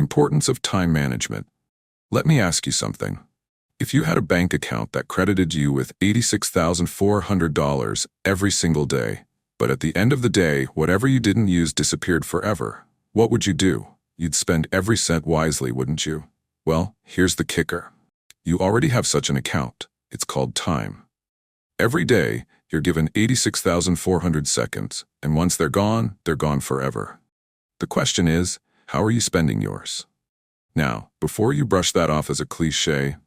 Importance of time management. Let me ask you something. If you had a bank account that credited you with $86,400 every single day, but at the end of the day, whatever you didn't use disappeared forever, what would you do? You'd spend every cent wisely, wouldn't you? Well, here's the kicker. You already have such an account. It's called time. Every day, you're given 86,400 seconds, and once they're gone forever. The question is, how are you spending yours? Now, before you brush that off as a cliché,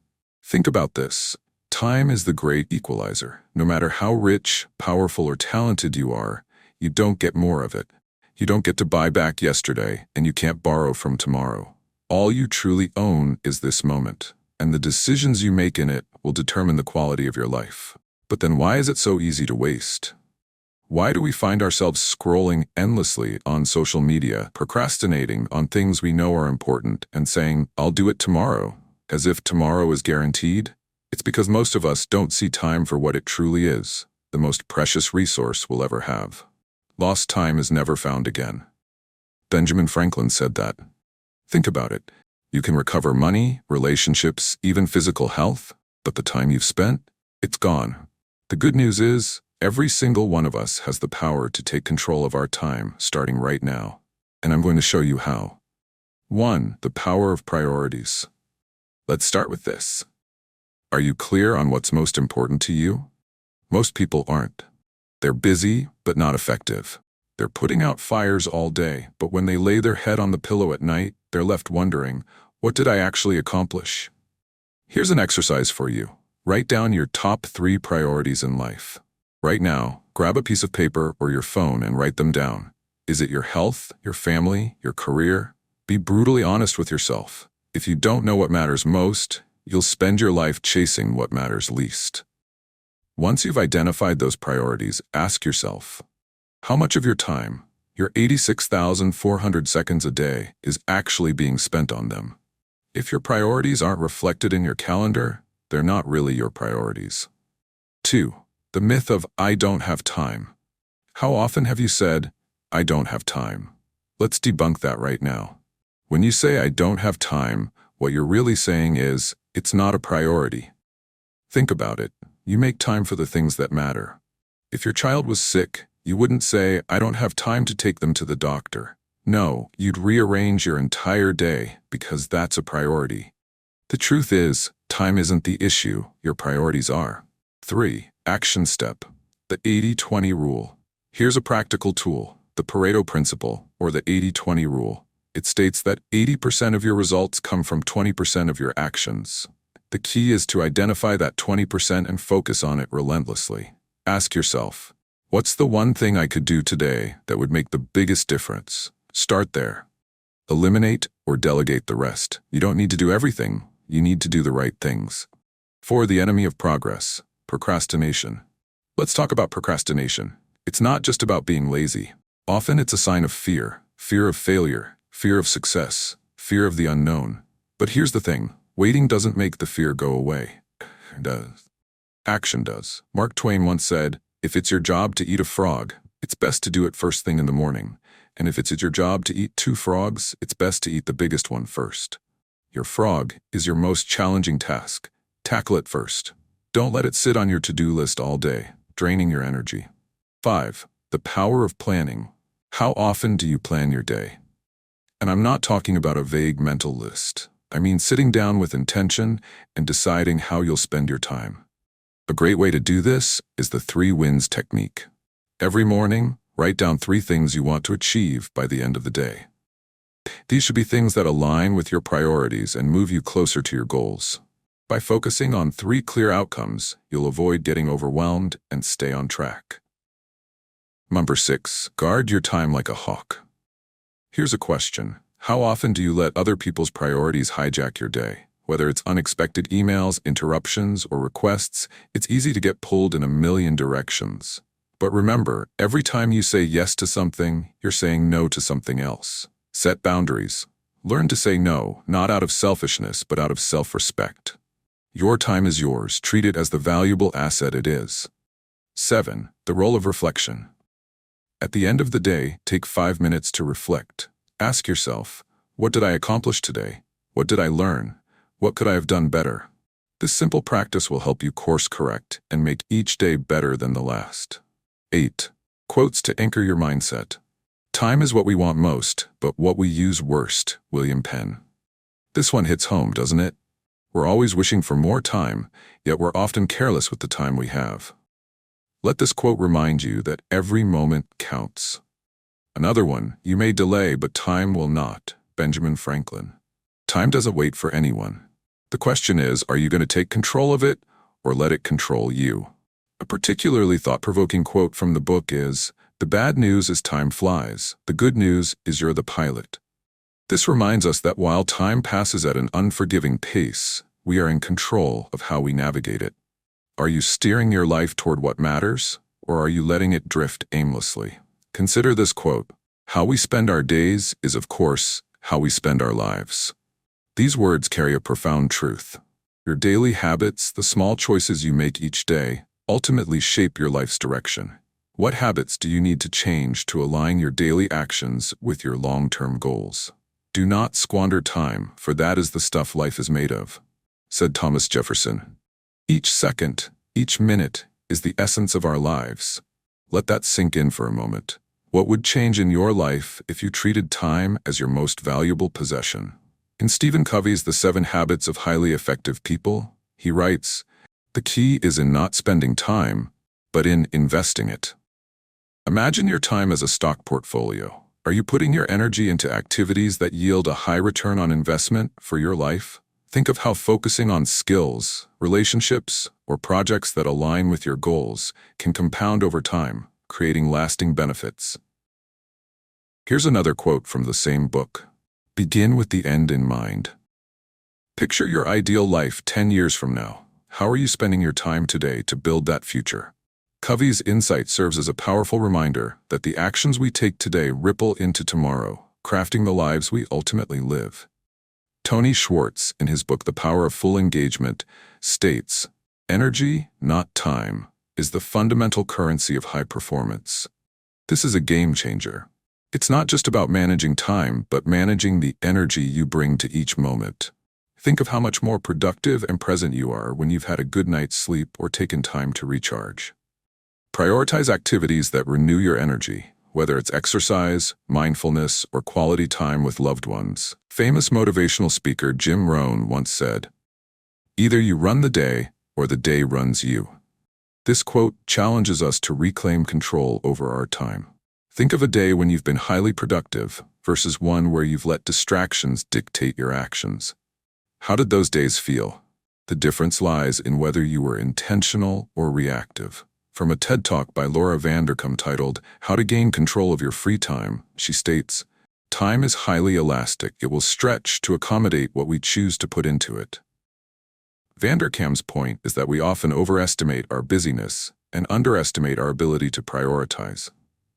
think about this. Time is the great equalizer. No matter how rich, powerful, or talented you are, you don't get more of it. You don't get to buy back yesterday, and you can't borrow from tomorrow. All you truly own is this moment, and the decisions you make in it will determine the quality of your life. But then why is it so easy to waste? Why do we find ourselves scrolling endlessly on social media, procrastinating on things we know are important, and saying, "I'll do it tomorrow," as if tomorrow is guaranteed? It's because most of us don't see time for what it truly is, the most precious resource we'll ever have. Lost time is never found again. Benjamin Franklin said that. Think about it. You can recover money, relationships, even physical health, but the time you've spent, it's gone. The good news is, every single one of us has the power to take control of our time starting right now. And I'm going to show you how. 1. The power of priorities. Let's start with this. Are you clear on what's most important to you? Most people aren't. They're busy, but not effective. They're putting out fires all day, but when they lay their head on the pillow at night, they're left wondering, what did I actually accomplish? Here's an exercise for you. Write down your top 3 priorities in life. Right now, grab a piece of paper or your phone and write them down. Is it your health, your family, your career? Be brutally honest with yourself. If you don't know what matters most, you'll spend your life chasing what matters least. Once you've identified those priorities, ask yourself, how much of your time, your 86,400 seconds a day, is actually being spent on them? If your priorities aren't reflected in your calendar, they're not really your priorities. 2. The myth of "I don't have time." How often have you said, "I don't have time"? Let's debunk that right now. When you say "I don't have time," what you're really saying is, it's not a priority. Think about it. You make time for the things that matter. If your child was sick, you wouldn't say, "I don't have time to take them to the doctor." No, you'd rearrange your entire day because that's a priority. The truth is, time isn't the issue, your priorities are. 3. Action step. The 80-20 rule. Here's a practical tool, the Pareto principle, or the 80-20 rule. It states that 80% of your results come from 20% of your actions. The key is to identify that 20% and focus on it relentlessly. Ask yourself, what's the one thing I could do today that would make the biggest difference? Start there. Eliminate or delegate the rest. You don't need to do everything. You need to do the right things. 4. The enemy of progress, procrastination. Let's talk about procrastination. It's not just about being lazy. Often it's a sign of fear of failure, fear of success, fear of the unknown. But here's the thing, waiting doesn't make the fear go away. It does. Action does. Mark Twain once said, "If it's your job to eat a frog, it's best to do it first thing in the morning. And if it's your job to eat 2 frogs, it's best to eat the biggest one first." Your frog is your most challenging task. Tackle it first. Don't let it sit on your to-do list all day, draining your energy. 5. The power of planning. How often do you plan your day? And I'm not talking about a vague mental list. I mean sitting down with intention and deciding how you'll spend your time. A great way to do this is the 3 wins technique. Every morning, write down 3 things you want to achieve by the end of the day. These should be things that align with your priorities and move you closer to your goals. By focusing on 3 clear outcomes, you'll avoid getting overwhelmed and stay on track. Number 6. Guard your time like a hawk. Here's a question. How often do you let other people's priorities hijack your day? Whether it's unexpected emails, interruptions, or requests, it's easy to get pulled in a million directions. But remember, every time you say yes to something, you're saying no to something else. Set boundaries. Learn to say no, not out of selfishness, but out of self-respect. Your time is yours. Treat it as the valuable asset it is. 7. The role of reflection. At the end of the day, take 5 minutes to reflect. Ask yourself, What did I accomplish today? What did I learn? What could I have done better? This simple practice will help you course correct and make each day better than the last. 8. Quotes to anchor your mindset. Time is what we want most, but what we use worst. William Penn. This one hits home, doesn't it? We're always wishing for more time, yet we're often careless with the time we have. Let this quote remind you that every moment counts. Another one, you may delay, but time will not. Benjamin Franklin. Time doesn't wait for anyone. The question is, are you going to take control of it or let it control you? A particularly thought-provoking quote from the book is, "The bad news is time flies. The good news is you're the pilot." This reminds us that while time passes at an unforgiving pace, we are in control of how we navigate it. Are you steering your life toward what matters, or are you letting it drift aimlessly? Consider this quote, "How we spend our days is, of course, how we spend our lives." These words carry a profound truth. Your daily habits, the small choices you make each day, ultimately shape your life's direction. What habits do you need to change to align your daily actions with your long-term goals? Do not squander time, for that is the stuff life is made of, said Thomas Jefferson. Each second, each minute is the essence of our lives. Let that sink in for a moment. What would change in your life if you treated time as your most valuable possession? In Stephen Covey's The 7 Habits of Highly Effective People, he writes, "The key is in not spending time, but in investing it." Imagine your time as a stock portfolio. Are you putting your energy into activities that yield a high return on investment for your life? Think of how focusing on skills, relationships, or projects that align with your goals can compound over time, creating lasting benefits. Here's another quote from the same book. Begin with the end in mind. Picture your ideal life 10 years from now. How are you spending your time today to build that future? Covey's insight serves as a powerful reminder that the actions we take today ripple into tomorrow, crafting the lives we ultimately live. Tony Schwartz, in his book The Power of Full Engagement, states, "Energy, not time, is the fundamental currency of high performance." This is a game changer. It's not just about managing time, but managing the energy you bring to each moment. Think of how much more productive and present you are when you've had a good night's sleep or taken time to recharge. Prioritize activities that renew your energy, whether it's exercise, mindfulness, or quality time with loved ones. Famous motivational speaker Jim Rohn once said, "Either you run the day or the day runs you." This quote challenges us to reclaim control over our time. Think of a day when you've been highly productive versus one where you've let distractions dictate your actions. How did those days feel? The difference lies in whether you were intentional or reactive. From a TED Talk by Laura Vanderkam titled, "How to Gain Control of Your Free Time," she states, "Time is highly elastic. It will stretch to accommodate what we choose to put into it." Vanderkam's point is that we often overestimate our busyness and underestimate our ability to prioritize.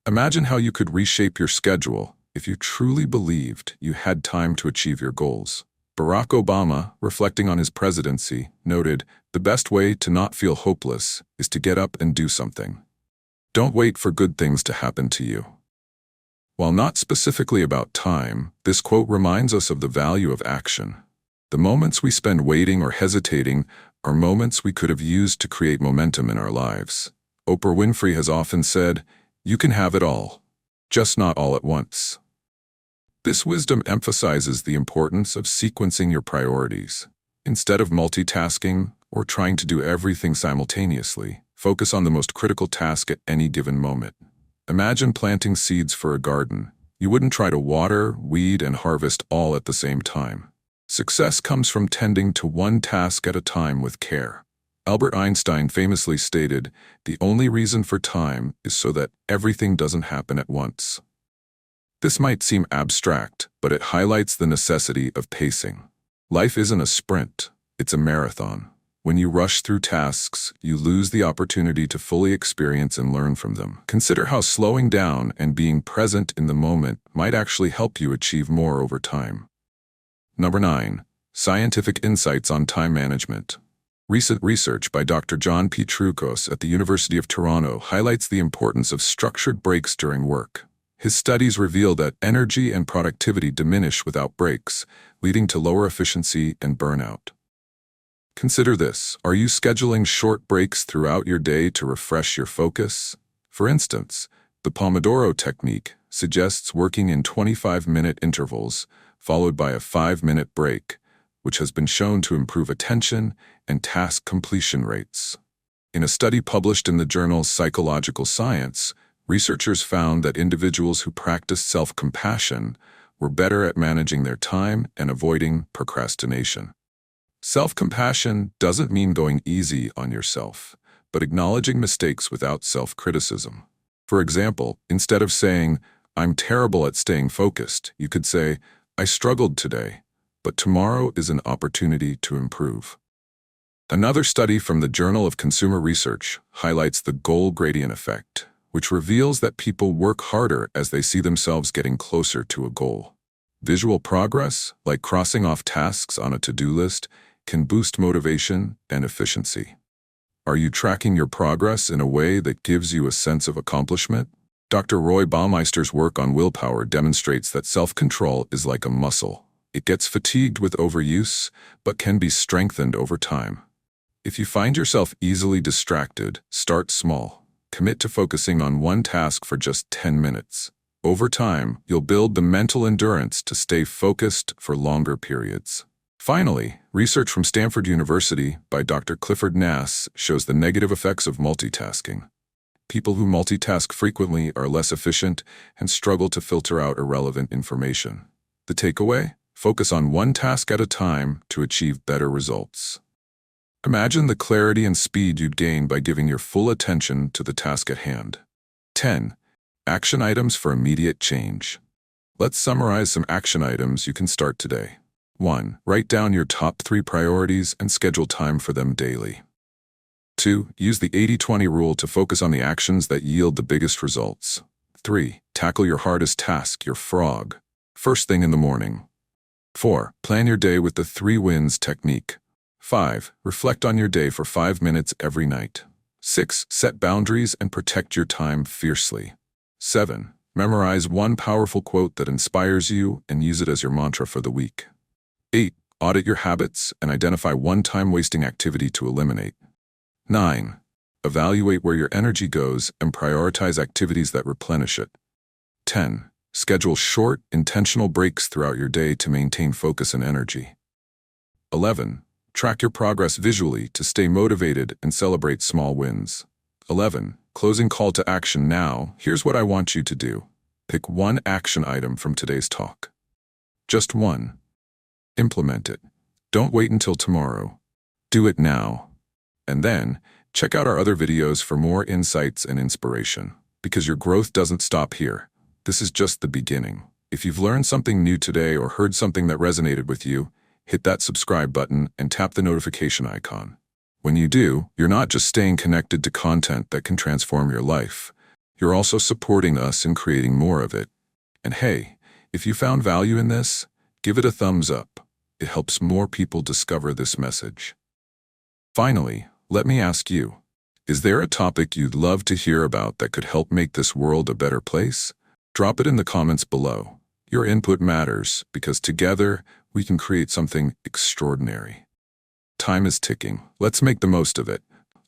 Imagine how you could reshape your schedule if you truly believed you had time to achieve your goals. Barack Obama, reflecting on his presidency, noted, "The best way to not feel hopeless is to get up and do something." Don't wait for good things to happen to you. While not specifically about time, this quote reminds us of the value of action. The moments we spend waiting or hesitating are moments we could have used to create momentum in our lives. Oprah Winfrey has often said, "You can have it all, just not all at once." This wisdom emphasizes the importance of sequencing your priorities. Instead of multitasking or trying to do everything simultaneously, focus on the most critical task at any given moment. Imagine planting seeds for a garden. You wouldn't try to water, weed, and harvest all at the same time. Success comes from tending to one task at a time with care. Albert Einstein famously stated, "The only reason for time is so that everything doesn't happen at once." This might seem abstract, but it highlights the necessity of pacing. Life isn't a sprint, it's a marathon. When you rush through tasks, you lose the opportunity to fully experience and learn from them. Consider how slowing down and being present in the moment might actually help you achieve more over time. Number 9. Scientific insights on time management. Recent research by Dr. John P. Trukos at the University of Toronto highlights the importance of structured breaks during work. His studies reveal that energy and productivity diminish without breaks, leading to lower efficiency and burnout. Consider this. Are you scheduling short breaks throughout your day to refresh your focus? For instance, the Pomodoro technique suggests working in 25-minute intervals, followed by a 5-minute break, which has been shown to improve attention and task completion rates. In a study published in the journal Psychological Science, researchers found that individuals who practiced self-compassion were better at managing their time and avoiding procrastination. Self-compassion doesn't mean going easy on yourself, but acknowledging mistakes without self-criticism. For example, instead of saying, "I'm terrible at staying focused," you could say, "I struggled today, but tomorrow is an opportunity to improve." Another study from the Journal of Consumer Research highlights the goal gradient effect, which reveals that people work harder as they see themselves getting closer to a goal. Visual progress, like crossing off tasks on a to-do list, can boost motivation and efficiency. Are you tracking your progress in a way that gives you a sense of accomplishment? Dr. Roy Baumeister's work on willpower demonstrates that self-control is like a muscle. It gets fatigued with overuse, but can be strengthened over time. If you find yourself easily distracted, start small. Commit to focusing on one task for just 10 minutes. Over time, you'll build the mental endurance to stay focused for longer periods. Finally, research from Stanford University by Dr. Clifford Nass shows the negative effects of multitasking. People who multitask frequently are less efficient and struggle to filter out irrelevant information. The takeaway? Focus on one task at a time to achieve better results. Imagine the clarity and speed you'd gain by giving your full attention to the task at hand. 10. Action items for immediate change. Let's summarize some action items you can start today. 1. Write down your top 3 priorities and schedule time for them daily. 2. Use the 80-20 rule to focus on the actions that yield the biggest results. 3. Tackle your hardest task, your frog, first thing in the morning. 4. Plan your day with the 3 wins technique. 5. Reflect on your day for 5 minutes every night. 6. Set boundaries and protect your time fiercely. 7. Memorize one powerful quote that inspires you and use it as your mantra for the week. 8. Audit your habits and identify one time-wasting activity to eliminate. 9. Evaluate where your energy goes and prioritize activities that replenish it. 10. Schedule short, intentional breaks throughout your day to maintain focus and energy. 11. Track your progress visually to stay motivated and celebrate small wins. 11. Closing call to action now. Here's what I want you to do. Pick one action item from today's talk. Just one. Implement it. Don't wait until tomorrow. Do it now. And then, check out our other videos for more insights and inspiration. Because your growth doesn't stop here. This is just the beginning. If you've learned something new today or heard something that resonated with you, hit that subscribe button and tap the notification icon. When you do, you're not just staying connected to content that can transform your life. You're also supporting us in creating more of it. And hey, if you found value in this, give it a thumbs up. It helps more people discover this message. Finally, let me ask you, is there a topic you'd love to hear about that could help make this world a better place? Drop it in the comments below. Your input matters because together we can create something extraordinary. Time is ticking. Let's make the most of it.